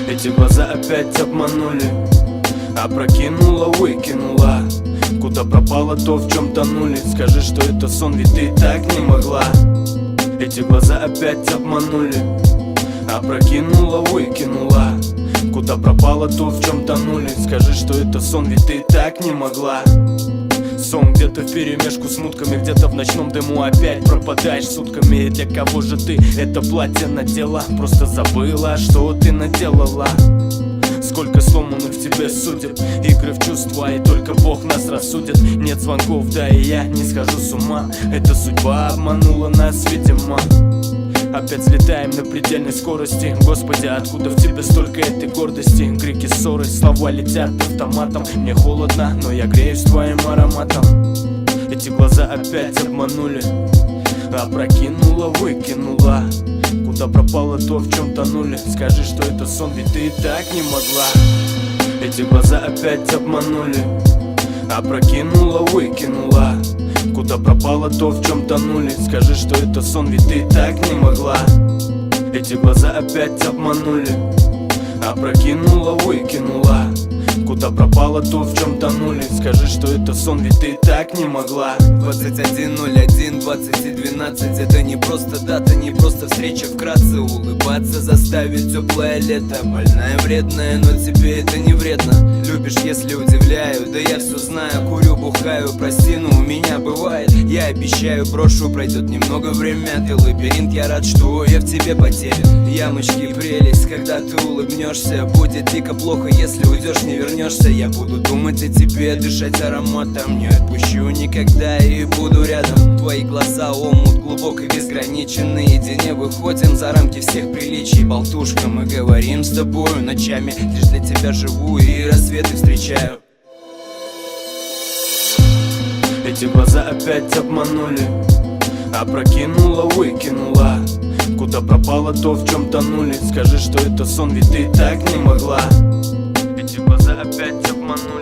Эти глаза опять обманули, опрокинула, выкинула. Куда пропало то, в чем тонули? Скажи, что это сон, ведь ты так не могла. Эти глаза опять обманули, опрокинула, выкинула. Куда пропало то, в чем тонули? Скажи, что это сон, ведь ты так не могла. Сон где-то вперемешку с мутками, где-то в ночном дыму опять пропадаешь сутками. И для кого же ты это платье надела? Просто забыла, что ты наделала. Сколько сломанных в тебе судеб, игры в чувства, и только Бог нас рассудит. Нет звонков, да и я не схожу с ума. Эта судьба обманула нас, видимо. Опять взлетаем на предельной скорости. Господи, откуда в тебе столько этой гордости? Крики, ссоры, слова летят автоматом. Мне холодно, но я греюсь твоим ароматом. Эти глаза опять обманули, опрокинула, выкинула. Куда пропало то, в чем тонули? Скажи, что это сон, ведь ты так не могла. Эти глаза опять обманули, опрокинула, выкинула. Куда пропало то, в чем тонули? Скажи, что это сон, ведь ты так не могла. Эти глаза опять обманули, опрокинула, выкинула. Куда пропало то, в чем тонули? Скажи, что это сон, ведь ты так не могла. 21:01, 20:12. Это не просто дата, не просто встреча. Вкратце улыбаться заставит теплое лето. Больная, вредная, но тебе это не вредно. Любишь, если удивляю, да я все знаю. Курю, бухаю, прости, но у меня бывает. Я обещаю, брошу, пройдет немного время. Ты лабиринт, я рад, что я в тебе потерян. Ямочки, прелесть, когда ты улыбнешься. Будет дико плохо, если уйдешь, не вернешься. Я буду думать о тебе, дышать ароматом. Не отпущу никогда и буду рядом. Твои глаза омут глубокий, безграничен. Наедине выходим за рамки всех приличий. Болтушка, мы говорим с тобою ночами. Лишь для тебя живу и рассветы встречаю. Эти глаза опять обманули, опрокинула, выкинула. Куда пропало то, в чем тонули? Скажи, что это сон, ведь ты так не могла. Эти глаза опять обманули.